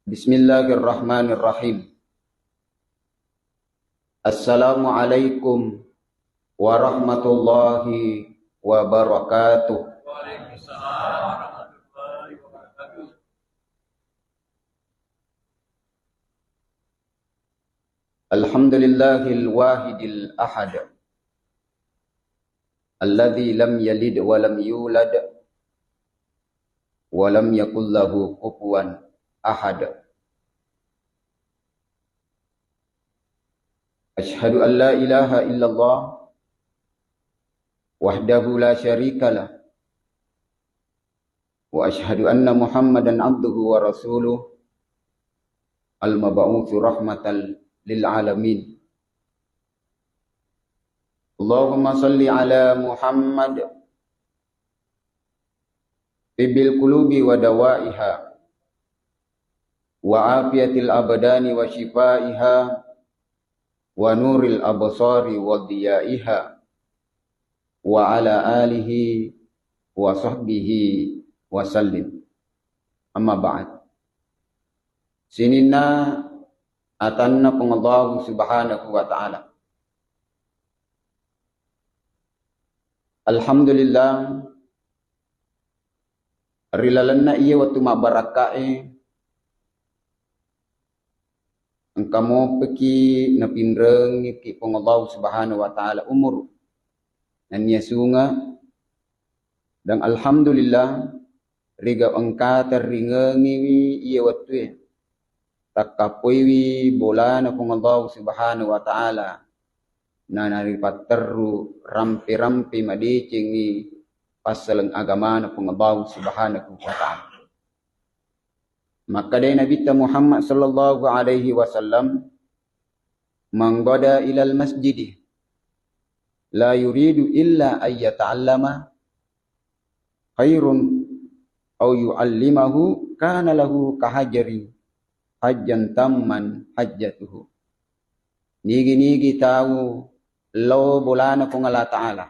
Bismillahirrahmanirrahim. Assalamualaikum warahmatullahi wabarakatuh. Waalaikumsalam warahmatullahi wabarakatuh. Alhamdulillahil wahidil ahad. Alladzi lam yalid wa lam yulad wa lam yakul lahu kufuwan ahad. Ashhadu an la ilaha illallah wahdahu la syarikalah wa ashhadu anna Muhammadan abduhu wa rasuluh al-mab'utsu rahmatan lil alamin. Allahumma salli ala Muhammad tibil qulubi wa dawaiha wa afiyatil abdani wa shifaiha wa nuril absari wa diyaiha wa ala alihi wa sahbihi wa sallim. Amma ba'd. Sinina atanna pengallahu subhanahu wa ta'ala. Alhamdulillah rilalanna iya waktu mabarakae engkamo peki napinreng ki pengallahu subhanahu wa ta'ala umur nanya sunga dan alhamdulillah riga engka terringengi iya waktu takapoi bola na pengallahu subhanahu wa ta'ala na naripateru rampi-rampi madicingi pasalang agama na pengallahu subhanahu wa ta'ala. Maka dari Nabi Muhammad sallallahu alaihi wasallam manggoda ilal masjid la yuridu illa ay yata'allama khairun aw yu'allimahu kana lahu kahajari hajjan tamman hajjatuhu. Nigi tahu law bolana kung Allah Ta'ala.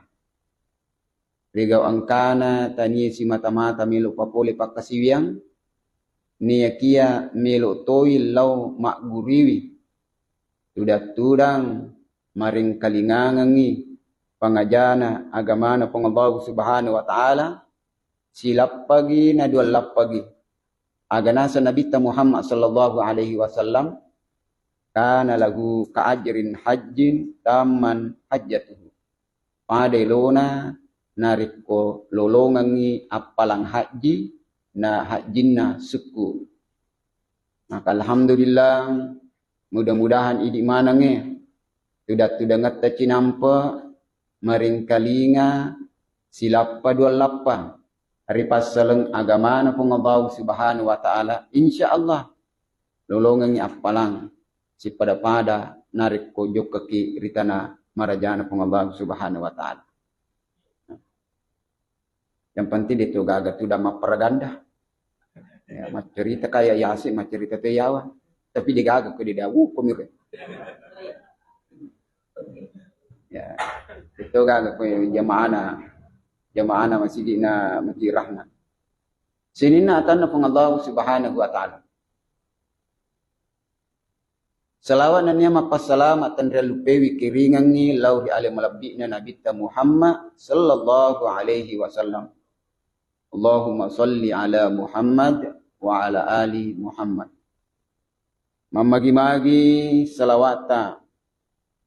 Rigaw angkana tani si mata-mata milo papuli pakasiwiyang niya kia milo toy law makguriwi. Tudat-tudang maring kalingangangi pangajana agamana pangabaw subhanahu wa ta'ala silapagi na dualapagi. Aganasa Nabi Muhammad sallallahu alaihi wasallam kana lagu kaajrin hajjin taman hajjatuhu. Pada lona nariko lolongangi apalang haji na hajjinna suku. Maka alhamdulillah mudah-mudahan idi manange tudat-tudangat ta cinampa maring kalinga silappa dua lappa hari pasaleng agama na pengabaw subhanahu wa ta'ala insyaallah lolongangi apalang si pada narik kojok kaki ritana marajana pengabaw subhanahu wa ta'ala. Yang penting itu gagal sudah maperaganda. Ya, cerita kayak Yasin, cerita Teyawa, tapi digagak ke didawu pemir. Ya, itu gagak ke jamaana masjidina masjirahna. Sinina atanna pengabaw subhanahu wa ta'ala. Salawat dan ni'mat passalamatan ralupewi kiringangi lauhi alim malabbi'na nabita Muhammad sallallahu alaihi wasallam. Allahumma salli ala Muhammad wa ala ali Muhammad. Mamagi-magi salawata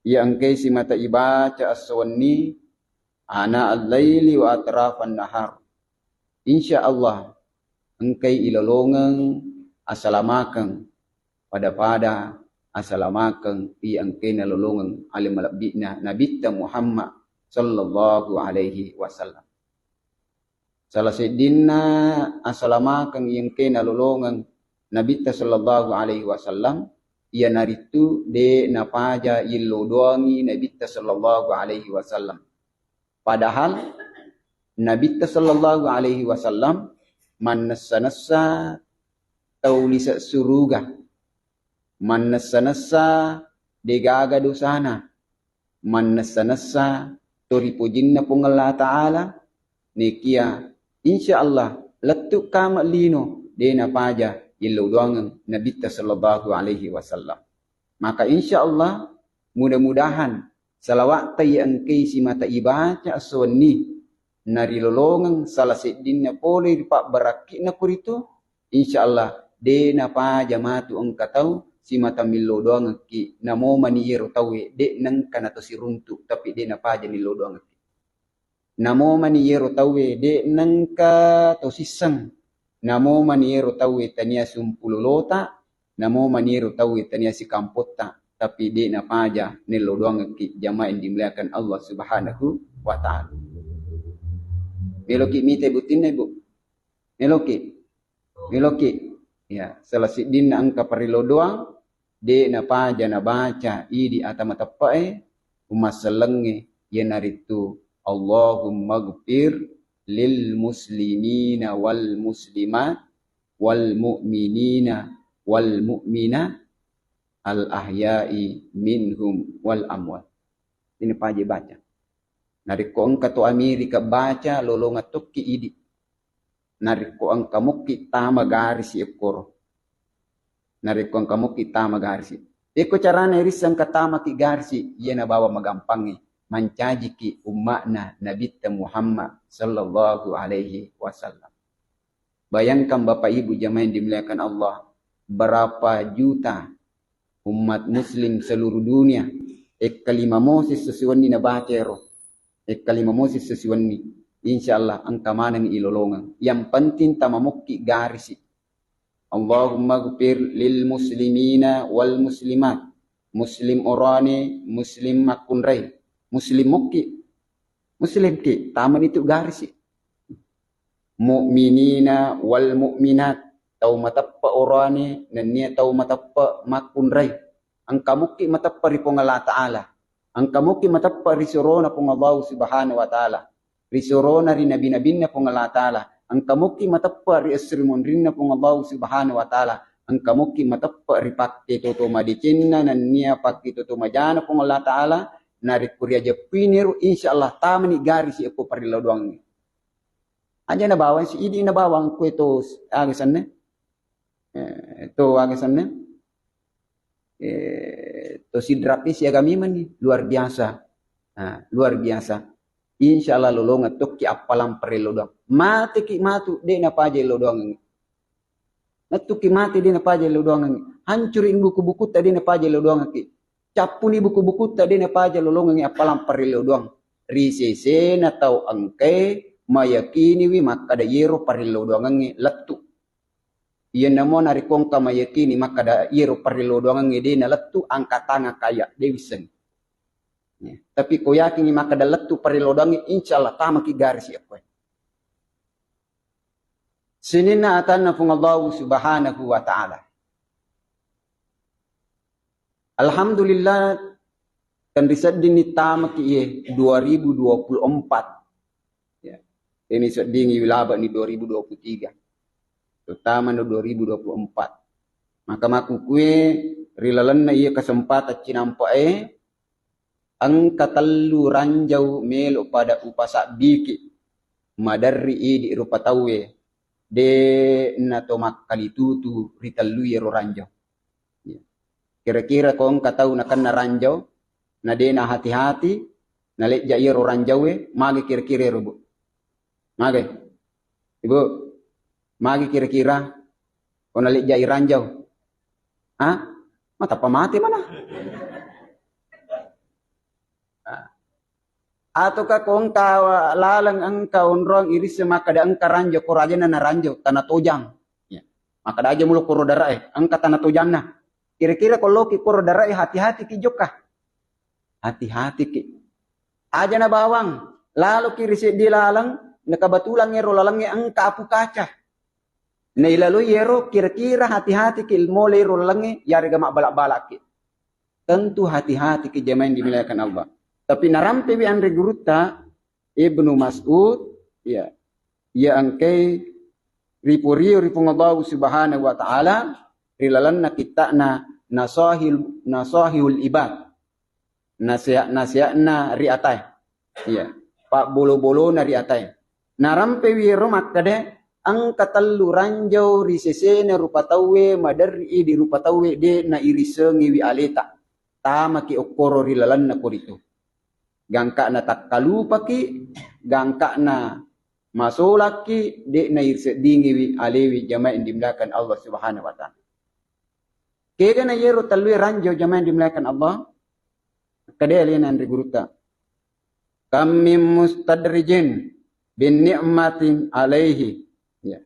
yang kay si mata ibaca as-suwanni ana al-laili wa atrafan nahar. Insyaallah engkay ilalongang asalamakan pada asalamakan yang kena lolongan alim malabina nabita Muhammad sallallahu alaihi wasallam. Salah sedina asalamakan yang kena lolongan nabita sallallahu alaihi wasallam ia naritu de napaja illodoangi nabita sallallahu alaihi wasallam. Padahal nabita sallallahu alaihi wasallam manassa taulisa suruga manasa degaga dosana manasa toripujinna pungalla ta'ala nikia insyaallah letuk kamak lino dena paja illo doang Nabi sallallahu alaihi wasallam. Maka insyaallah mudah-mudahan salawat yang si mata ibaca aswani nari lolongan salah sedinna pole di pak barakina kurito insyaallah de na pa jamatu engka tahu si mata millo doang ki namo maniero tawe de nang kana to si runtu tapi de na pa jani lo doang ki namo maniero tawe de nang ka to sisang namo maniero tawe tania sumpulolota namo maniero tawe tania si kampota tapi di napaja nilo doang ki jamaah yang dimuliakan Allah Subhanahu wa taala. Meloki mite butin ibu. Meloki. Ya, selesai din angka parilo doang de napaja na baca idi atama tapae umaselenge yenaritu Allahumma ghfir lil muslimina wal muslimat wal mu'minina wal mu'minat al-ahya'i minhum wal amwat. Ini paje baca. Nariko angka to Amerika baca lolonga tokki idi. Nariko angka mukki tama garisi ekor. Nariko angka mukki tama garisi. Eko carane iris angka tama ki garisi iya na bawa magampangi mancaji ki ummakna Nabi Muhammad sallallahu alaihi wasallam. Bayangkan Bapak Ibu jamaah yang dimuliakan Allah, berapa juta umat muslim seluruh dunia kalima Moses sesuai na batero kalima Moses sesuai ni insyaallah angka mana ni ilolongan yang penting tamamukki garisi Allahumma ghfir lil muslimina wal muslimat muslim orane muslim makunrai muslim mukki muslim ki taman itu garisi mu'minina wal mu'minat tau matappa orane nannia tau matappa makunrai angka mukki matappa ripong Allah Ta'ala angka mukki matappa risurona pong Allah Subhanahu wa Ta'ala risurona ri nabi-nabinna pong Allah Ta'ala angka mukki matappa ri asrimun rinna pong Allah Subhanahu wa Ta'ala angka mukki matappa ri pakke toto madicinna nannia pakke toto majana pong Allah Ta'ala nari kuria jepiniru insyaallah tamani garis ako parilo doang aja na bawang si idi na bawang ko ito agisan ne itu agisannya itu sidrapis ya kami mani luar biasa luar biasa insyaallah lolonga tokki apalam perelo doang mati ki matu de na paje lo doang natuki mati de na paje lo doang hancurin buku-buku tadi na paje lo doang ki capuni buku-buku tadi na paje lo doang apalam perelo doang risese na tau angke mayakini wi makada yero perelo doang letu iyan namo narikong kamayakini maka da iro parilo doang ngede na letu angka tanga kaya dewisan. Tapi ko yakin maka da letu parilo doang insyaallah tama ki garis ako. Sinina atan na pung Allah Subhanahu wa Ta'ala. Alhamdulillah kan risad din ni tama ki 2024. Ya. Ini sedingi wilaba ni 2023. Terutama no 2024. Maka maku kue rilalan na iya kesempatan cinampa ang katallu ranjau melo pada upasa biki madarri di rupa tawe de na to makalitutu ritallu yero ranjau. Kira-kira kong katau na kan na ranjau na de na hati-hati na leja yero ranjau magi kira-kira rubu. Magi. Ibu magi kira-kira kung nalit jay ranjaw. Mata pamati mana? Ato ka kung lalang ang kaunrong iris makada ang karanjaw ko raja na naranjaw tanatojang. Makada aja mulu kuro darai ang katanatojang na. Kira-kira kung loki kuro darai hati-hati ki joka. Hati-hati ki. Aja na bawang. Lalo kirisi di lalang nakabatulang ngero lalang ang kaapu kaca. Na ilalo yero kira-kira hati-hati ki ilmo lero langi yari gama balak-balak ki. Tentu hati-hati ki jamaah yang dimuliakan Allah. Tapi narampe bi andre guruta Ibnu Mas'ud ya angkai ripurio ripung Allah Subhanahu wa Ta'ala rilalan na kita na nasahihul ibad nasihat na riatay ya pak bolo-bolo na riatay narampe wiro makade ang katallu ranjau risesena rupa tawe madari di rupa tawe de na irisengi wi aleta tama ki okoro rilalan na korito gangka na takkalupa ki gangka na masolak ki de na irsedingi wi alewi jamaah yang dimulakan Allah Subhanahu wa taala. Kega na yero talwe ranjau jamaah yang dimulakan Allah kadaya lianan riguruta kam min mustadrijin bin ni'matin alaihi ya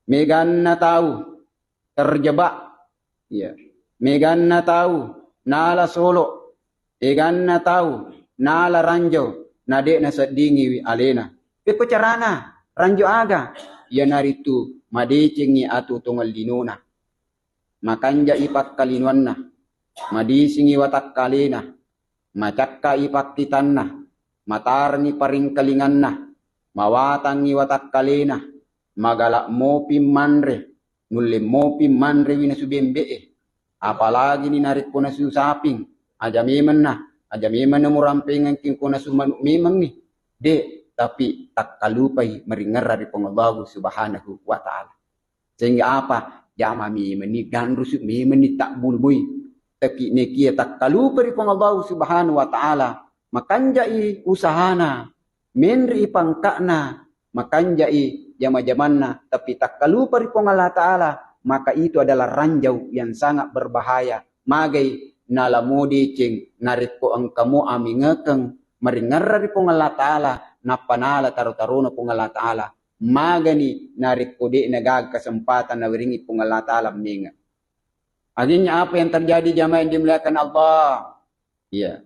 megan na tahu terjebak ya megan na tahu nala solo megan na tahu nala ranjau nade na sedingi wi alena pepo carana ranjau aga ya naritu madecengi atu tungal dinona makanja ipak kalinuanna madisingi watak kalena macakka ipak kitanna matarni paring kalinganna mawatangi watak kalena magalak mopi manre nulle mopi manre wina subembe apalagi ni narik ko na susaping aja memang na murampengan king ko na sumanuk memang ni de tapi tak kalupai meringar dari Allah Subhanahu wa taala sehingga apa jama memang ni gandrusuk memang ni tak bulbui tapi nekia tak kalupai dari Allah Subhanahu wa taala makanjai usahana menri pangkakna makanjai jama-jamanna tapi tak kalupa ripong Allah Ta'ala maka itu adalah ranjau yang sangat berbahaya magai nalamudi cing nariko ang kamu amingekeng maringar ripong Allah Ta'ala napanala taru-taruna pong Allah Ta'ala magani nariko di nagag kesempatan na wiringi pong Allah Ta'ala minga akhirnya apa yang terjadi jamaah yang dimuliakan Allah ya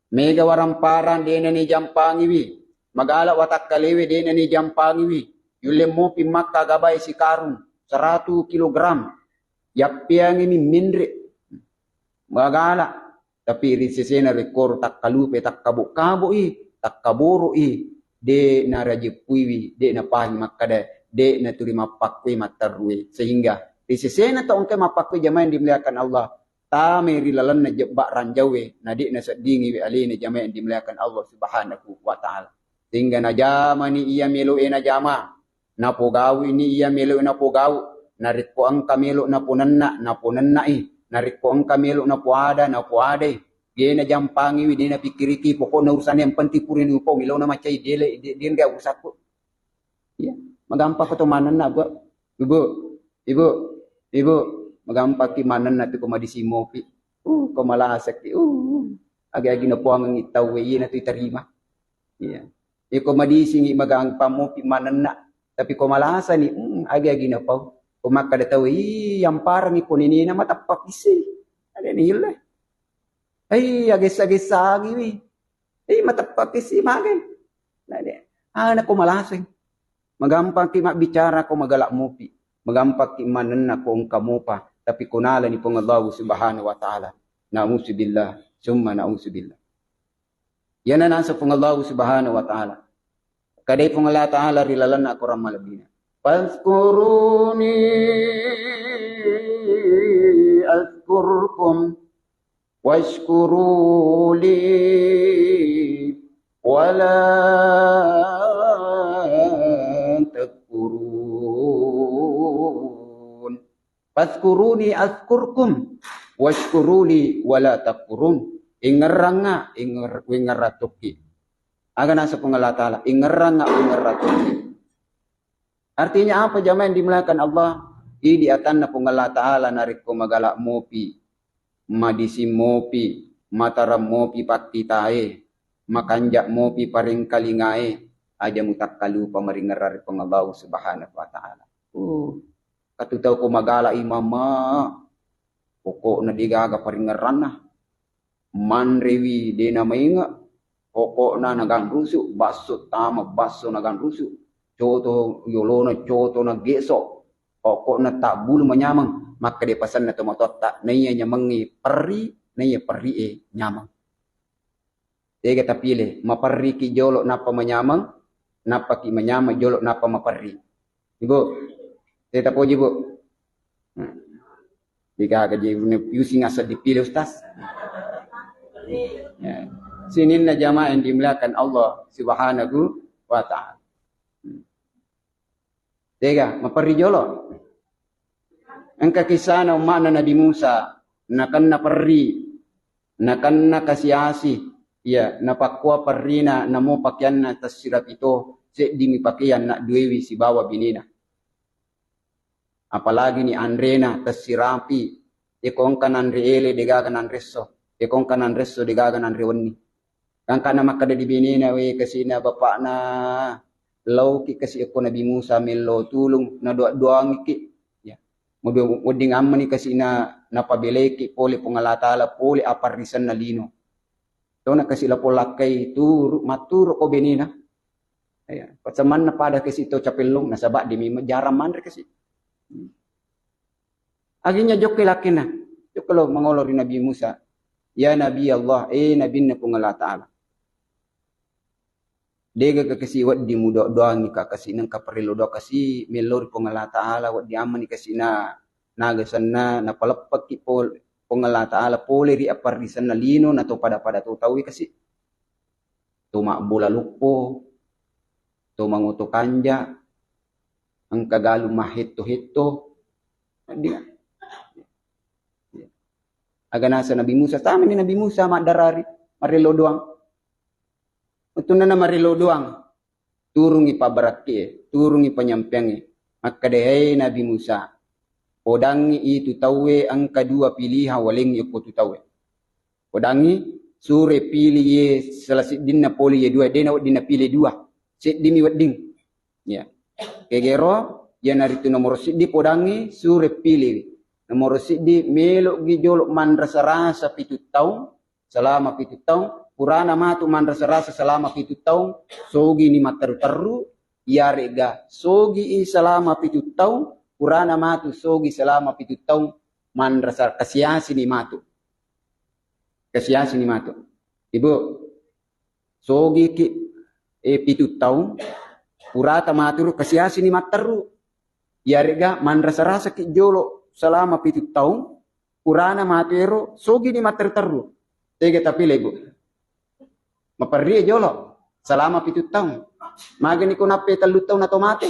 mega waramparan di ni jampangiwi magala watak kalewe di ni jampangiwi yule mo pimakka gabay si karun 100 kilogram yapiang ini mindre magala tapi risesena rekor tak kalupe tak kabuk-kabuk tak kaburu de na rajepuiwi de na pahi makkada de na turi mapakwi matarwe sehingga risesena ta ongke mapakwi jamaah yang dimuliakan Allah tame rilalan na jebak ranjawe na di na sedingi wi alina jamaah yang dimuliakan Allah Subhanahu wa taala sehingga na jama ni iya melo na jama na pogaw ini iya melo na pogaw nariko ang kamelo na punanna nariko ang kamelo na puada dia na jampangi wi dia na pikiriki pokok na urusan yang penting purin upo milo na macai dele dia enggak usah kok ya magampa ko to manan na ibu magampa ki manan na to ko madisimopi ko malasak agi-agi na po ang itaw wi na to itarima ya iko madisingi magang pamopi manan na tapi ko malasa ni agi-agi na po kumaka dataw yang parang iko ni na matapak isi ada ni hila ay agis-agis sagi wi matapak isi magay na ko malasing magampang ki bicara ko magalak mopi magampang ki manan na ko ang kamupa tapi kunala ni pong Allah Subhanahu wa taala na'udzubillah summa na'udzubillah yan na nasa pong Allah Subhanahu wa taala kadai pong Allah taala rilalan na ako ramalabina fazkuruni azkurkum washkuruli wala takfurun fazkuruni azkurkum washkuruli wala takfurun ingeranga ingeratuki aga nasa pong Allah taala ingeranga ingeratuki artinya apa jamaah yang dimuliakan Allah di atan na pong Allah taala nariko magalak mopi madisi mopi mataram mopi patitae makanjak mopi paring kalingae aja mutak kalupa maringar pong Allah Subhanahu wa taala katutaw ko magala imama pokok na digaga paringaran na manrewi de na mainga pokok na nagang rusuk baso tama baso nagang rusuk coto yolona coto na geso pokok na tak bulu menyamang maka dia pasan na tomatot tak naya nyamangi perri naya perri nyamang dia kata pilih maperri ki jolok napa menyamang napa ki menyamang jolok napa maperri ibu saya tak puji bu jika gaji pusing asal dipilih ustaz ya. Sini na jamaah yang dimuliakan Allah Subhanahu wa taala Tega, maparri jolo. Angka kisah na umana Nabi Musa, nakan na parri, nakan na kasiasi, ya, napakwa parri na namo pakyan na tas sirap ito, di mi pakyan na duewi si bawa binina. Apalagi ni Andre na tas sirapi, ikong kanan reele degagan an reso, ikong kanan reso degagan an rewani. Kang kana makada di binina we kasi na bapak na lauki kasi ako Nabi Musa melo tulong na doang ki. Muding amman ni kasi na napabeleki poli pungalatala poli aparisan na lino. So na kasi lapo lakay turo maturo ko benina. Ayan. Patsaman na pada kasi ito capilong nasaba di mi majaram man kasi. Aginya jok lakin na. Jok lo mangolor ni Nabi Musa. Ya Nabi Allah, Nabi na pungalatala. Dega ka kasi wat di muda doang ni ka kasi nang kaparilo do kasi melor pangala taala wat di aman ni kasi na nagasan na napalapag ki pol pangala taala pole ri aparisan na lino na to pada to tawi kasi tuma bola lupo to manguto kanja ang kagalo mahito-hito di aga nasa Nabi Musa tama ni Nabi Musa madarari marilo doang. Ito na marilo doang. Turong ipabaraki, turong ipanyampiangi. Magkadehay Nabi Musa. Podangi itu tawe ang kadua piliha waling yuko tutawe. Podangi sure pili ye selasit din na poli ye dua. Dena wad din na pili dua. Sit dimi wad ding. Ya. Kegero, ya narito nomor sidi podangi sure pili. Nomor sidi melok gijolok mandrasarasa pitut taong. Selama pitut taong. Purana matu mandrasarasa selama 7 tahun, sogi ni mataru-taru, yarega sogi selama 7 tahun, purana matu sogi selama 7 tahun, mandrasar kasiasi ni matu. Kasiasi ni matu. Ibu, sogi ki 7 tahun, purata matu kasiasi ni mataru, yarega mandrasarasa ki jolo selama 7 tahun, purana matu ero sogi ni mataru-taru. Tega tapi lego. Maparri jolo selama 7 tahun. Magani ko nape 3 tahun na tomate.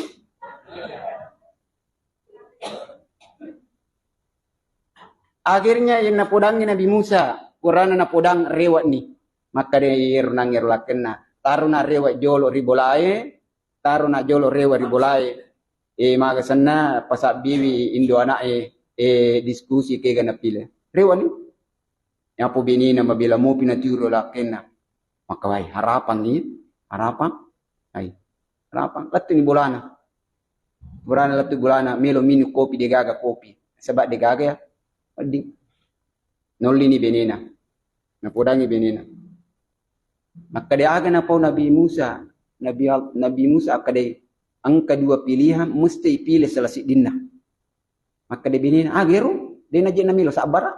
Akhirnya yang napodangi Nabi Musa, Qur'an napodang rewat ni. Maka dia nangir laken na. Taruh na rewat jolo ribolae, taruh na jolo rewat ribolae. Maga sana pasak bibi indo anak diskusi ke gana pile. Rewat ni. Yang po binina mabila mo pinaturo laken na. Maka harapan ni, harapan, harapan. Latu ni bulana. Latu bulana, melo minu kopi degaga kopi. Sebab degaga ya, di noli ni benina. Napodangi benina. Maka dia aga na po Nabi Musa. Nabi Musa akadai ang kedua pilihan mesti pilih selesai dinna. Maka dia benina, agero, dia najin na milo sabar.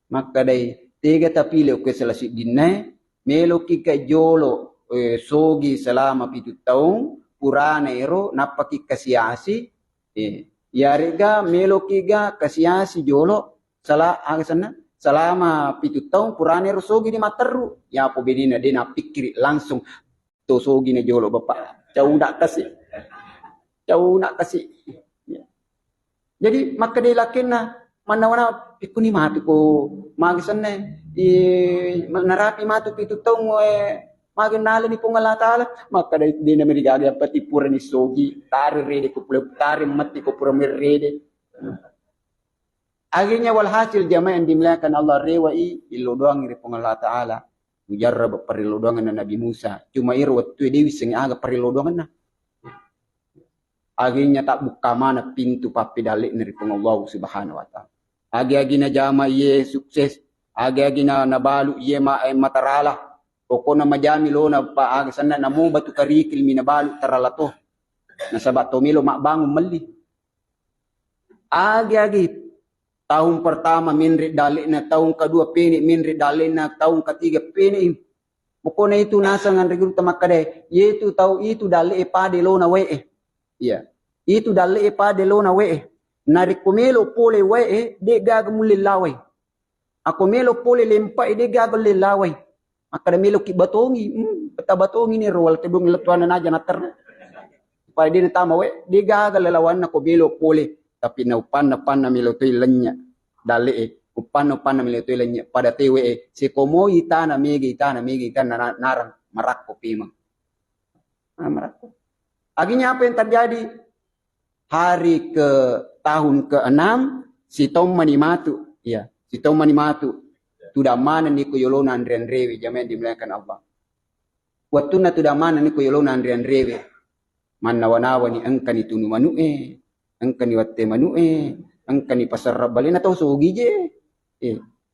Maka dia tiga ta pilih ke selesai dinna. Melo kika jolo sogi selama 7 tahun purana ero napaki kasiasi yarega melo kiga kasiasi jolo selama 7 tahun purana ero sogi di materu ya po bedina dia na pikir langsung to sogi na jolo bapak jauh nak kasih jadi maka dia lakin na mana-mana ikuni matu ko magisan na narapi matu 7 tahun maginala ni pungalatala maka di na merigagaya pati pura ni sogi tari rede ko pula tari mati ko pura merede akhirnya walhasil jamaah yang dimuliakan Allah rewai ilo doang iri pungalatala mujarrab parilodoangan na Nabi Musa cuma iro waktu dewi sengi aga parilodoangan na akhirnya tak buka mana pintu papi dalik dari Allah subhanahu wa ta'ala agi-agi na jama ye sukses agi-agi na nabalu ye matarala poko na majami lo na paagi sana na mo batu karikil mi nabalu tarala to nasabat to milo makbangun mali agi-agi tahun pertama minri dalik na tahun kedua peni minri dalik na tahun ketiga peni poko na itu nasa ngan regul tamakade ye itu tahu itu dalik pade lo na we iya itu dalik pade lo na we Narik kumelo pole wae de gaga mulilaway. Ako melo pole lempa de gaga lilaway. Maka melo ki batongi, pata batongi ni rowal tebong latuan na naja nater. supaya dia tama we dia gagal lawan na ko bilo pole tapi na upan na milo toy lenya dali upan na milo toy lenya pada tewe si komo itana megi itana narang marak ko pima marak ko. Akhirnya apa yang terjadi? Hari ke tahun ke-6 si Tom manimatu ya si Tom manimatu tuda mana ni ko yolona andre jaman dimulakan Allah. Waktu na tuda mana ni ko yolona andre manawa-nawa ni angkani tunu manue, angkani watte manue, angkani pasar rabale na to sugi je.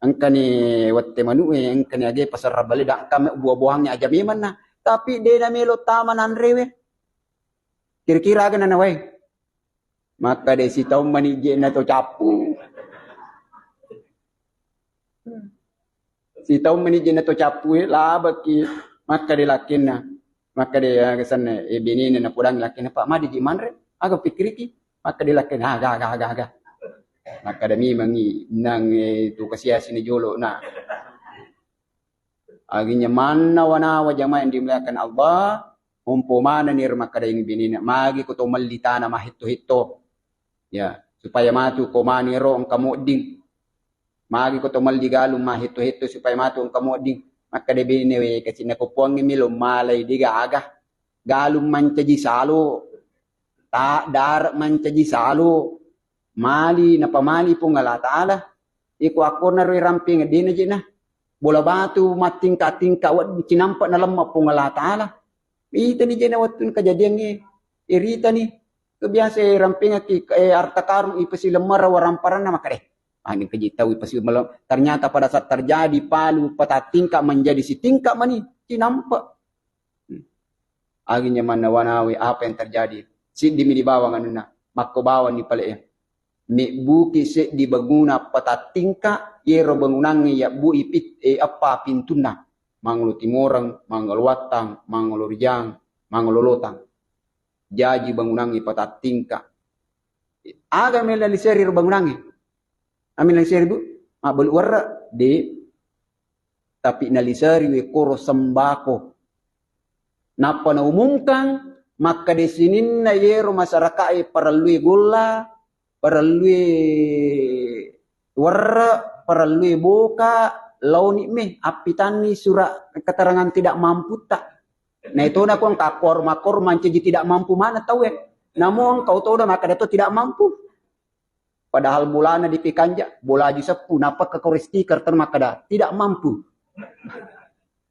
Angkani watte manue, angkani age pasar rabale dak kame buah-buahnya aja meman na. Tapi de na melo taman andrewe. Kira-kira agak na nawai. Maka de si tahu manije na to capu. Si tahu manije na to capu lah baki maka de lakin na. Maka dia kesan bini na pulang lakin Pak Madi di manre aga pikiriki maka dia lakin aga maka demi mangi nang tu kasiasi ni jolo na aginya mana wana jamaah yang dimuliakan Allah umpamana nir maka dia bini na magi ko to mallitana mahito ya supaya matu ko maniro ang kamoding magi ko to malligalum mahito supaya matu ang kamoding maka de bini kasi nakupuang ni milo malay diga aga galum mancaji salo tak dar mancaji salo mali na pamali po nga taala iko ako na rin ramping di na dyan na bola batu matingka wad kinampa na lamma po nga taala ita ni dyan na watun kajadiang irita ni kebiasa ramping arta karung ipasilam marawaran na makare. Ini kejitawi pasti malam. Ternyata pada saat terjadi palu peta tingkah menjadi si tingkah mani nampak. Akhirnya mana wanawi apa yang terjadi? Si di bawah kanuna makko bawah ni pale. Mi buki si di baguna peta tingkah iro bangunangi ya bu ipit apa pintuna. Manglo timorang, manglo watang, manglo rijang, manglo lotang. Jaji bangunangi peta tingkah. Aga melaliseri bangunangi. Amin lang siya ribu, mabalwara di tapi nalisari we koro sembako. Napa na umumkan maka di sinin na yero masyarakat para lui gula, para lui warra, para lui boka, launi me apitani surah keterangan tidak mampu tak. Nah itu na kong kakor makor mancaji tidak mampu mana tahu ya. Namun kau tahu dah maka itu tidak mampu. Padahal bulana di pikanja, bola aja sepu, napa ke stiker termakada, tidak mampu.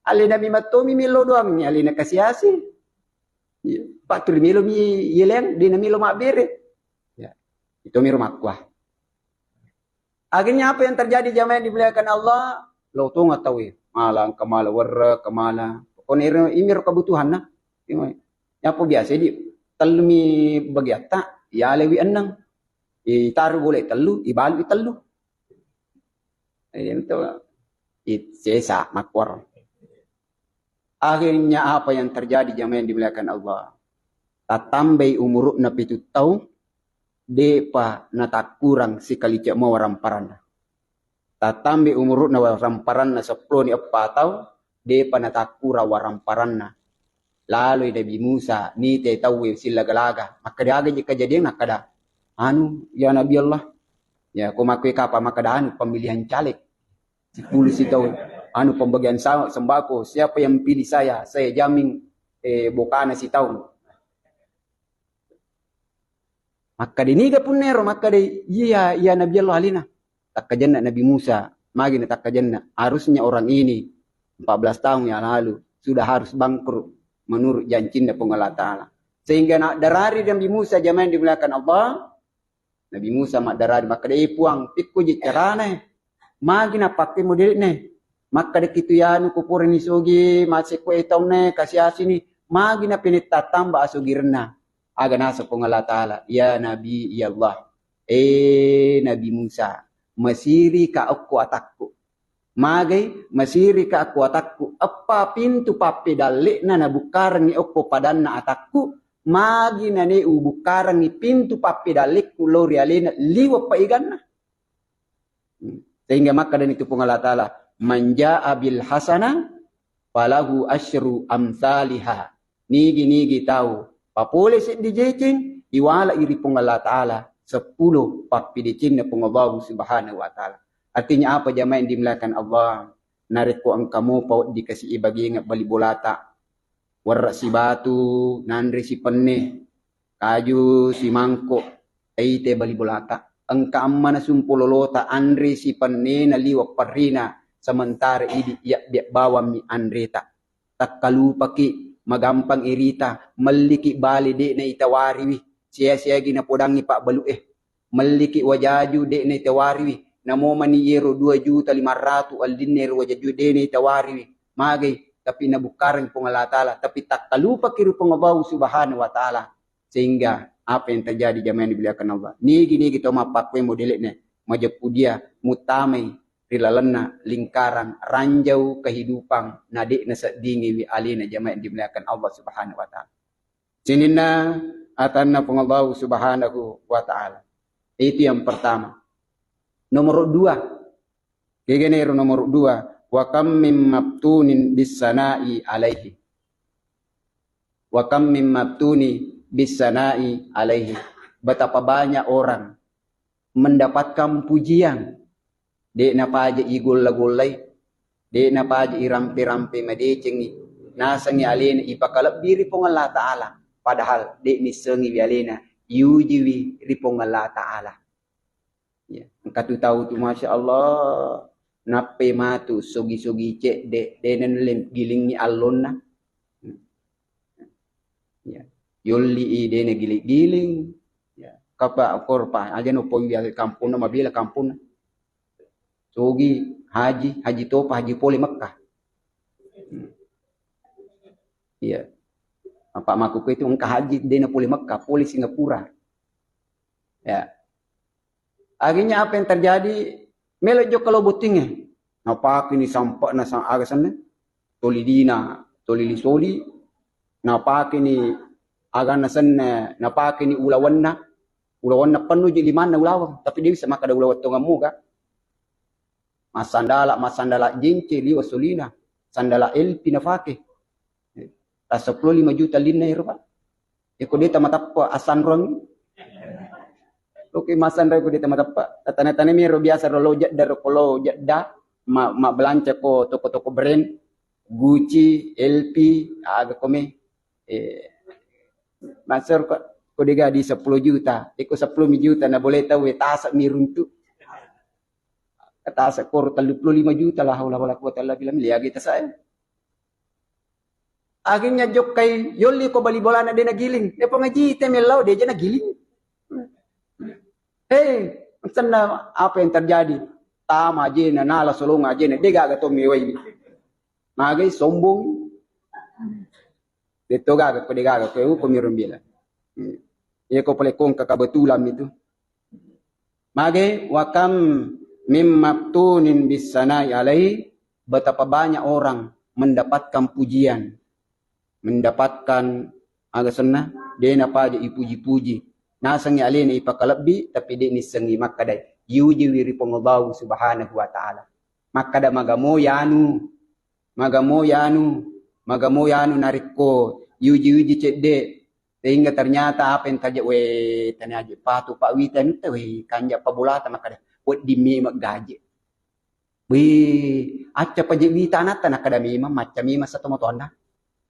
Alina mimatomi milo doang ni, alina kasiasi. Pak tu milo mi yelen, dina milo makbere. Ya, itu miro makwah. Akhirnya apa yang terjadi jamaah yang dimuliakan Allah? Lo tu nggak tahu ya, malang kemala warra kemala. Pokoknya imir kebutuhan nah. Ya apa biasa di telmi bagiata, ya lewi enang. Itaruh boleh telu, ibalu telu. Itu sesa makwar. Akhirnya apa yang terjadi jamaah yang dimuliakan Allah? Tatambai umur na 7 tahun, depa na tak kurang sekali cak mau ramparan. Tatambai umur na ramparan na 10 ni 4 tahun, depa na tak kurang waramparan na. Lalu Nabi Musa ni te tahu sila galaga, maka dia agak kejadian nakada. Ya Nabi Allah. Ya, kau makui kapa maka dah pemilihan caleg. 10 tahun. Pembagian sembako. Siapa yang pilih saya jamin bokana si tahun. Maka diniga pun nero maka iya Nabi Allah alina. Tak kajanna Nabi Musa, magi tak kajanna. Harusnya orang ini 14 tahun yang lalu sudah harus bangkrut menurut janjinya Allah Taala. Sehingga nak darari Nabi Musa zaman dimuliakan Allah. Nabi Musa mak darari maka dia puang pikku je carane magi na pakai model ne maka de kitu ya nu kupur ni sogi masih ko etaw ne kasih asini magi na pinita tamba asugirna aga nasa pong Allah Taala ya Nabi ya Allah Nabi Musa masiri ka aku atakku magay masiri ka aku atakku apa pintu papi dalik na nabukaran ni aku padanna atakku magi na ni ubukarang ni pintu papi dalik kulori alina liwa paigan na. Sehingga maka dan itu pun Allah Ta'ala manja'a bil hasana falahu asyru amsalihah. Nigi tahu Papole si di jecing, iwala iri pong Allah Ta'ala, 10 papidicin na pong Allah Subhanahu wa Ta'ala. Artinya apa jamaah yang dimulakan Allah? Nariko ang kamu paut dikasih ibagi nga balibolata. Warra si batu, nandri si penne, kaju si mangkok, ay te balibolata. Ang kaamma na sumpulolota, andri si penne na liwak parina, samantara idi iyak bawam ni andreta. Takkalupaki, magampang irita, maliki bali de na itawariwi. Siya ginapodangi pak balu maliki wajaju de na itawariwi. Namo maniyero 2.500,000 al dinero wajaju de na itawariwi. Magay, tapi nabukaran pong Allah Ta'ala. Tapi takkalupa kiri pong Allah Subhanahu wa Ta'ala. Sehingga apa yang terjadi jamaah yang dimuliakan Allah. Nigi kita mapakwe modelnya. Majapudia mutamay rilalana lingkaran ranjau kehidupan nadik nasa dingi wi alina jamaah yang dimuliakan Allah Subhanahu wa Ta'ala. Sinina atanna pong Allah Subhanahu wa Ta'ala. Itu yang pertama. Nomor 2. Kegenero nomor 2. Wa kam mim mabtunin bisana'i alaihi. Wa kam mim mabtuni bisana'i alaihi. Betapa banyak orang mendapatkan pujian. Dek na paja igul-gulay. Dek na paja irampi-rampi madecengi. Nasangi alina ipakalap diri pong Allah Ta'ala. Padahal dek ni sengi wi alina. Yujiwi ripong Allah Ta'ala. Ya, angkatu tahu tu Masya Allah. Nape matu sogi-sogi cek de denen lem giling ni alonna. Ya. Yolli i dene giling-giling. Ya. Kapa korpa aja no pon biasa kampung na mabila kampung. Sogi haji topa haji poli Mekah. Iya. Apa maku itu engkau haji dene poli Mekah, poli Singapura. Ya. Akhirnya apa yang terjadi? Melejo kalau butingnya. Napa kini sampak na sang agasan tolidina, tolilisoli. Napa kini agan nasan napa kini ulawan na penuh jadi mana ulawang. Tapi dia bisa makan ada ulawat tongam muka. Masandala jinci liwa solina. Sandala elpi nafake. Rasa 5 juta lina irpa. Iko dia tamatapa asan rong. Oke masan rai ko di tempat apa? Tana-tana miro biasa rolo jadda rolo jadda ma belanja ko toko-toko brand Gucci, LP, aga kome masar ko diga di 10 juta. Iko 10 juta na boleh tahu tasak miruntu. Tasak kor 35 juta lah wala kuwata Allah bilang liagi ta saya. Akhirnya jok kay yoli ko bali bola na din nagiling. Dia pangaji temelaw dia aja nagiling. Sana apa yang terjadi? Tama aja na nala solong aja na dega gato miway. Magay sombong. Dito gaga ko dega ko pumiron bila. Iya ko pala kong kakabetulan itu. Magay wakam mimmaktunin bisanai alai. Betapa banyak orang mendapatkan pujian. Mendapatkan agasana. Dia napa aja ipuji-puji. Nasangi alina ipakalabbi tapi di ni sengi makadai yuji wiri Allah Subhanahu wa Ta'ala. Makada magamo yanu nariko yuji cede sehingga ternyata apa yang terjadi tanya aja patu pak witan itu kanja pabulata makada buat dimi magaji acca pajak witan ata nakada mima macam mima satu motona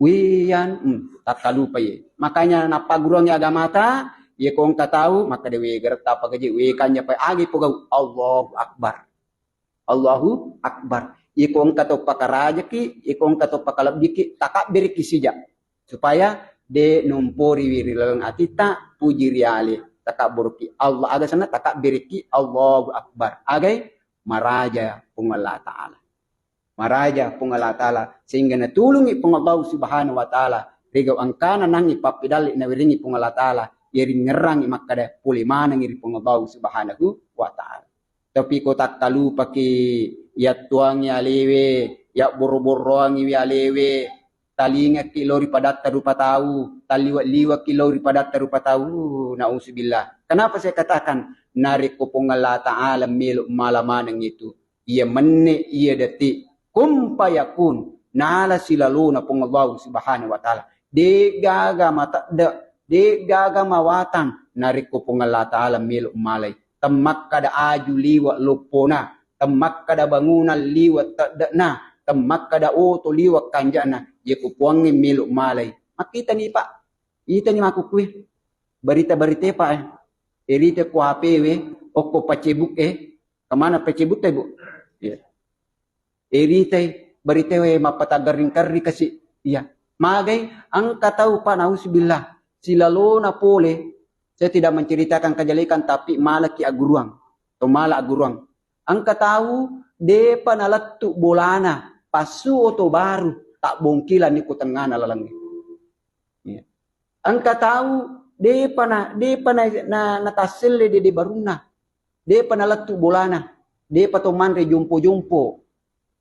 yan tak kalupa makanya napa gurunya agama ta. Ia kong tahu maka dewe gerta pagaji we kanya pa agi pagaw Allahu Akbar. Allahu Akbar. Ia kong tato pakaraja ki, ia kong tato pakalabdi ki takak beri kisija. Supaya de numpori wiri lalang atita puji riali takak burki Allah aga sana takak beri ki Allahu Akbar. Agay maraja pung Allah Ta'ala. Maraja pung Allah Ta'ala sehingga natulungi pung Allah Subhanahu wa Ta'ala. Rigaw ang kanan nang ipapidali na wiringi pung Allah Ta'ala. Iri ngerang makada puli mana ngiri pengabau Subhanahu wa Ta'ala. Tapi ko tak talu paki ya tuang ya lewe, ya boro-boro ngi ya lewe, talinga kilori padat rupa tahu, taliwa kilori padat rupa tahu. Nauzubillah. Kenapa saya katakan narik ko Allah Ta'ala meluk malamanang itu. Ia menne ia detik kum payakun nala silaluna pengabau Subhanahu wa Ta'ala. Degaga mata de de gaga mawatan nariko pong Allah Ta'ala milok malay. Temak kada aju liwat lupona, temak kada bangunan liwat tadana, temak kada oto liwat kanjana, ye kupuangi milok malay. Makita ni Pak, ita ni makukui. Berita-berita Pak, erita ku HP oko pacebuk kemana pacebuk Bu? Ya. Erita berita mapatagaring kari kasi, iya. Magai, angka tahu Pak, nauzubillah. Silalo na pole, saya tidak menceritakan kejelekan, tapi malah ki aguruang. Atau malah aguruang. Angka tahu, depa nalatu bolana, pasu oto baru, tak bongkilan ni kutengana lalangi. Ya. Angka tahu, depa na natasile de baruna. Depa nalatu bolana, depa to manre jumpo-jumpo,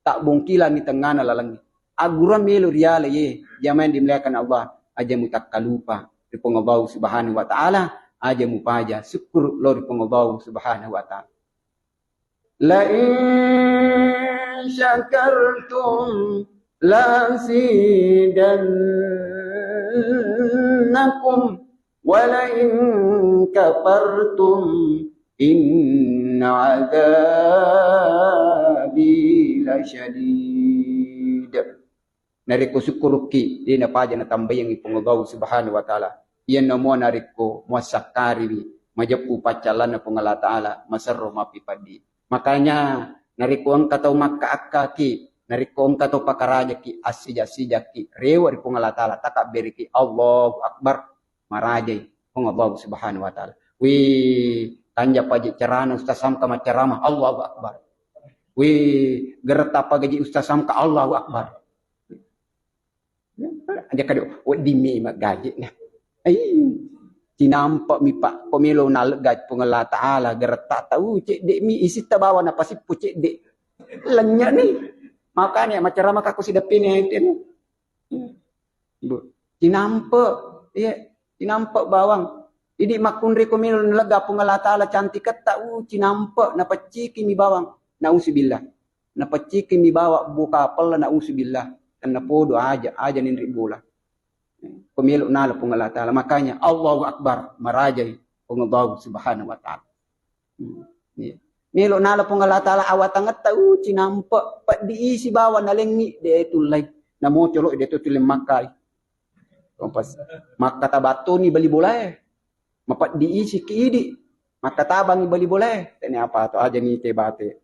tak bongkilan ni tengana lalangi. Aguran melu riale ye, zaman dimuliakan Allah, aja mutak kalupa di Allah Subhanahu wa taala, aja mupaja syukur lo di Allah Subhanahu wa taala. La in syakartum la zidannakum wa la in kafartum inna adzabi lasyadid. Nariko syukuruki dina paja na tambayang ipungabaw Subhanahu wa taala. Iyan na mo nariko muasakari majapu pacalan na pungala taala masarro mapipadi. Makanya nariko ang kataw makaakaki, nariko ang kataw pakaraja ki asija-sija ki rewa di pungala taala takaberi ki Allahu Akbar marajay pungabaw Subhanahu wa taala. Wi tanja paji cerana ustaz samka macerama Allahu Akbar. Wi gerta pagaji ustaz samka Allahu Akbar. Dia kado di mi magaji na. Ay tinampak mi Pak pemilu nalgaj pungala taala gerta tahu cek dek mi isi tabawa na pasi pucek dek lenya ni. Makanya macerama kaku sidapin itu. Tinampak ya tinampak bawang. Idi makun rekomil nalaga pungala taala cantik tahu tinampak na paciki mi bawang. Nauzubillah. Na paciki mi bawa buka pala nauzubillah. Karena podo aja nindri bola. Pemilu nala pungala taala. Makanya Allahu Akbar marajai pungabaw Subhanahu wa taala. Milu nala pungala taala awatangat tahu cinampa pat diisi bawa nalengi de tulay namo colo de tutulim makai. Kompas maka tabato ni bali bola mapat diisi kiidi maka tabang ni bali bola tani apa to aja ni tebate.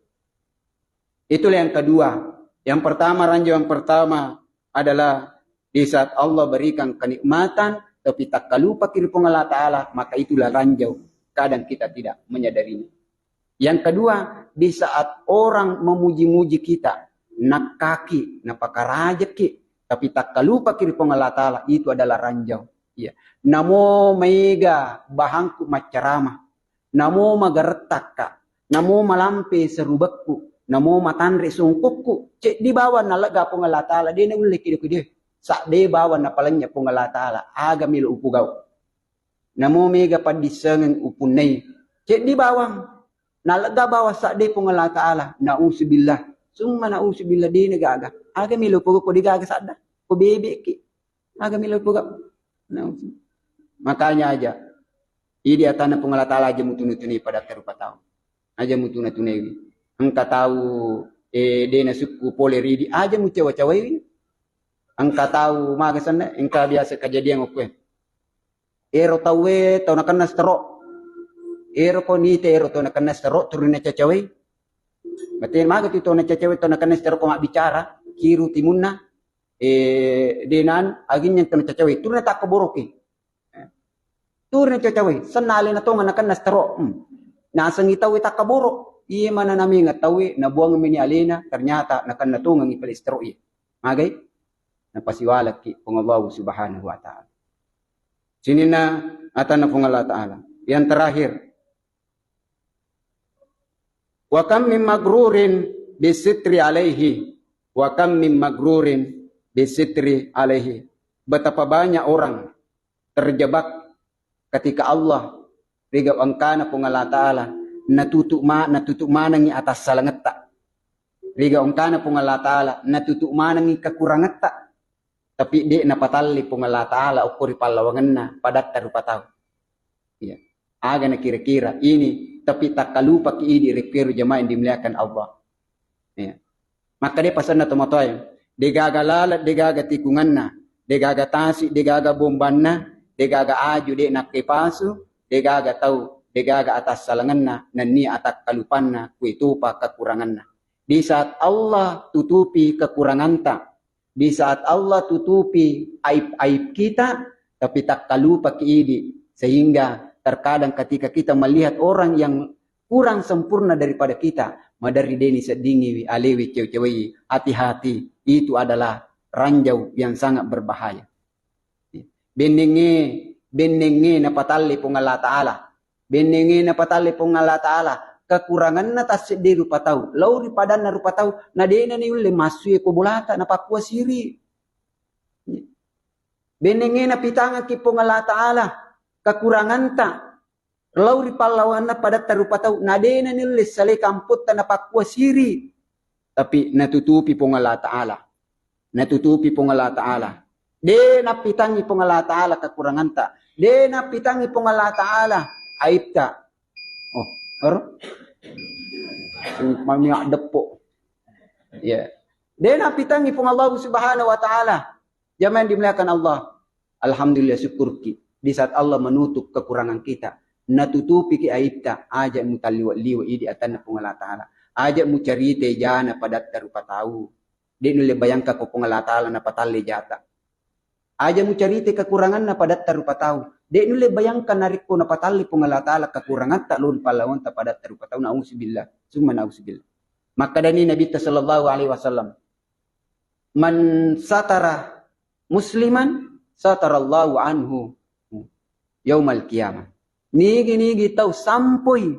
Itulah yang kedua. Yang pertama, ranjau yang pertama adalah di saat Allah berikan kenikmatan, tapi tak lupa kiri Allah Ta'ala, maka itulah ranjau. Kadang kita tidak menyadarinya. Yang kedua, di saat orang memuji-muji kita, nak kaki, nak pakarajaki, tapi tak lupa kiri Allah Ta'ala, itu adalah ranjau. Ya. Namo mega bahangku macarama, namo magaretaka, namo malampe serubakku, namo matandre sungkukku cek di bawah nalaga pungala taala de na ulik kide sa de bawah na palanya pungala taala aga mil upugau namo mega padisengen upunay cek di bawah nalaga bawah sa de pungala taala nauzubillah summa nauzubillah de nagaga aga mil upugau ko digaga sada ko bebe ki aga mil upugau makanya aja idi atana pungala taala aja mutunu-tuni pada terupa tahu aja mutuna-tunewi. Angka tahu dena suku poleridi aja mu cawa-cawai. Angka tahu magasan engka biasa kejadian okwe. Ero tawe tau nakan nastro. Ero konite ero tau nakan nastro turun cacawai. Batin magat itu na cacawai tau nakan nastro ko bicara kiru timunna denan agin yang tau cacawai turun tak keboroki. Turun cacawai senale na to nakan nastro. Nasang itaw tak kaboro. Iya mana nami ngatawi nabuang mini alina ternyata nakan natungang ipalistro iya. Magay napasiwala ki Allah Subhanahu wa taala. Sini na atan na Allah taala. Yang terakhir. Wa kam min magrurin bisitri alaihi wa kam min magrurin bisitri alaihi. Betapa banyak orang terjebak ketika Allah rigap angkana Allah taala natutuk manangi atas salangat tak. Riga ongkana pong Allah Ta'ala natutuk manangi kekurangan tak. Tapi di na patalli pong Allah Ta'ala ukuri palawangan na padat rupa tau. Ya. Aga na kira-kira ini tapi tak kalupa ki idi rekiru jamaah yang dimuliakan Allah. Ya. Maka dia pasan na tumatoy. Degaga lalat, degaga tikungan na. Degaga tasi, degaga bomban na. Degaga aju, de nak kepasu. Degaga tau, degaga atas salangan na. Nani atak kalupan na. Kuitupa kekurangan na. Di saat Allah tutupi kekurangan ta. Di saat Allah tutupi aib-aib kita. Tapi tak kalupa ki idi. Sehingga terkadang ketika kita melihat orang yang kurang sempurna daripada kita, madari deni sedingi alewi cewek-cewek, hati-hati, itu adalah ranjau yang sangat berbahaya. Benenge na patali pong Allah Ta'ala. Benenge na patali pong Allah Ta'ala. Kekurangan na tasik di rupa tau. Lau di padan na rupa tau, na dena ni ule masui ko bulata na pakwa siri. Benenge na pitanga ki pong Allah Ta'ala. Kekurangan ta. Lau ripalawan na pada tarupa tau. Nadena nilis sali kamput ta na pakwa siri. Tapi natutupi pong Allah Ta'ala. Natutupi pong Allah Ta'ala. De napitangi pong Allah Ta'ala kekurangan ta. De napitangi pong Allah Ta'ala aib ta. Oh, mamiak depo. Ya. De napitangi pong Allah Subhanahu wa Ta'ala. Jamaah dimuliakan Allah. Alhamdulillah syukur ki. Di saat Allah menutup kekurangan kita, natutupi ki aibta, ajak mu taliwa-liwa idi atan pong Allah Ta'ala. Ajak mu carita jana padat rupa tahu. Di nule bayangka ko pong Allah Ta'ala na patali jata. Ajak mu carita kekurangan na padat rupa tahu. Di nule bayangka narik ko na patali pong Allah Ta'ala kekurangan tak lun palawan ta padat rupa tahu. Na'uzubillah. Summa na'uzubillah. Maka dani Nabi sallallahu alaihi wasallam, man satara musliman satarallahu anhu yaumal qiyamah. Nigi tau sampoy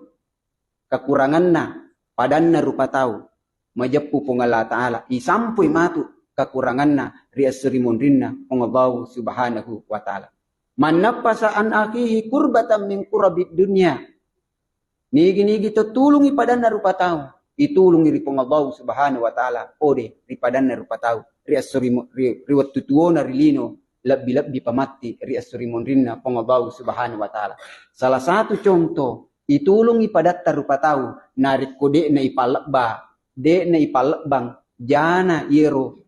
kekurangan na padan na rupa tau majapu pong Allah Ta'ala isampoy matu kekurangan na riasurimun rinna pong Allah Subhanahu wa Ta'ala. Man napasa an akhihi kurbatan min kurabid dunya. Nigi to tulungi padan na rupa tau itulungi ri pong Allah Subhanahu wa Ta'ala ode ri padan na rupa tau riasurimun riwat tutuo na rilino lebih pamati riasurimun rinna pengobau Subhanahu wa Ta'ala. Salah satu contoh itulungi padat rupa tahu narik kode na ipalakba de na ipalakbang jana yero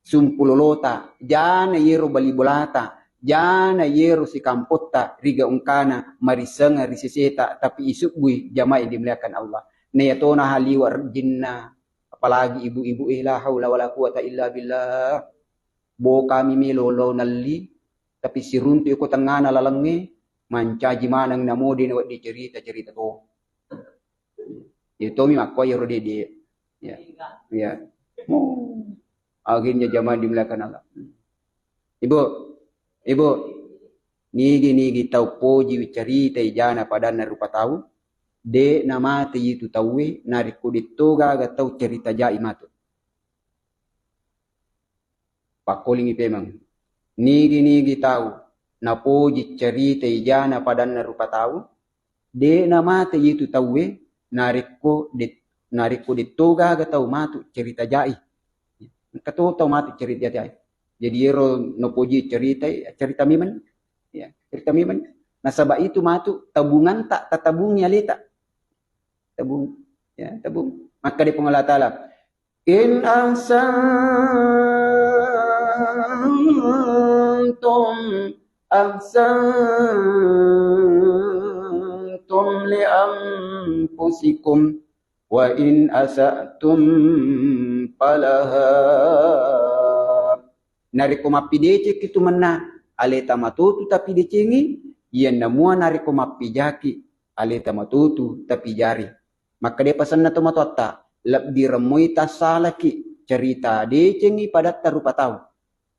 sumpulolota jana yero balibolata jana yero si kampota riga ungkana marisenga risiseta tapi isubui jamaah dimuliakan Allah. Nayatona haliwar jinna apalagi ibu-ibu la haula wala quwata illa billah. Bo kami milolo nalli tapi siruntu ko tangana lalangi mancaji manang namodi na di cerita to. Itu mi makoy ro di. Ya. Ya. Mo akhirnya jamaah dimuliakan Allah. Ibu nigi tau poji cerita jana padana rupa tahu de namate itu tawe nariku ditoga ga tau cerita jai matu. Pakolingi pemang. Nigi tahu. Napoji cerita ijana padan na rupa tahu. De namate itu tawe. Nariko ditoga ga tahu matu cerita jai. Katu tahu matu cerita jai. Jadi ero napoji cerita miman. Ya, cerita miman. Nasaba itu matu tabungan tak tatabungnya leta. Tabung. Ya, tabung. Maka di pengalat Ta'ala. In ahsantum li anfusikum wa in asa'tum falaha. Nariko mapidece kitu manna aleta matutu tapi decengi yan namua nariko mapijaki aleta matutu tapi jari. Maka dia pesan na tomatotta labdi remoi tasalaki cerita decengi padat rupa tahu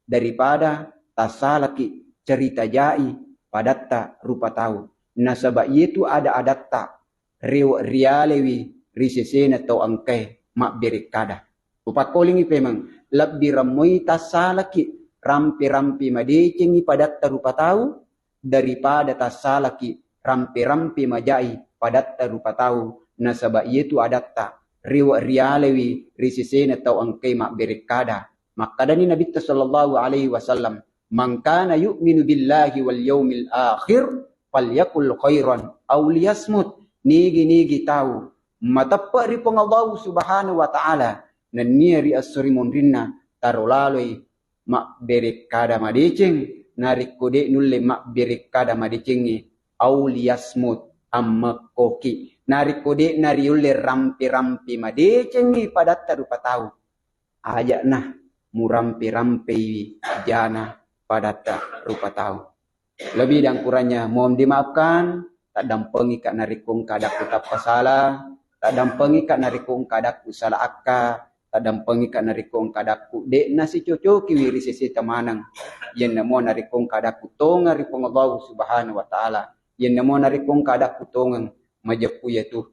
daripada tasalaki cerita jai padatta rupa tahu. Nasaba itu ada adatta rialewi risesena tau angkai mak berikada. Upakolingi pemang labdi remoi tasalaki rampi-rampi madecengi padatta rupa tahu daripada tasalaki rampi-rampi majai padatta rupa tahu. Nasaba itu adatta rialewi risesena tau angkai mak berikada. Maka dani Nabi sallallahu alaihi wasallam, "Man kana yu'minu billahi wal yaumil akhir falyakul khairan aw liyasmut." Nigi tahu matapa ri pong Allah subhanahu wa ta'ala na niya asuri monrinna tarolaloi mak berekada madicing narik kode nulle mak berekada madicingi aw liyasmut amma koki narik kode nari ulle rampi madicingi pada tarupa tahu aja nah murampi jana pada tarupa tahu. Lebih dan kurangnya mohon dimaafkan. Tak dampengi kak narikung kadak tetap salah, tak dampengi kak narikung kadak salah akka, tak dampengi kak narikung kadak dek nasi cocoki wiri sisi temanang. Yen namo narikung kadak tonga ripong Allah subhanahu wa ta'ala. Yen namo narikung kadak tongang majapu yaitu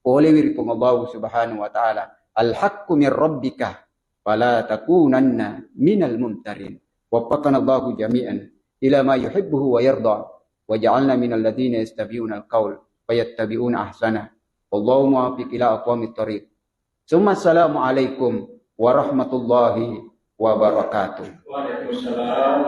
oleh wiripong Allah subhanahu wa ta'ala. Al-haqqu min rabbika fala takunanna minal mumtarin. Waffaqana Allahu jami'an ila ma yuhibbuhu wa yarda. وجعلنا من الذين يستبيون القول فيتبعون أحسنه والله موفق إلى أقوام الطريق ثم السلام عليكم ورحمة الله وبركاته. Waalaikumsalam.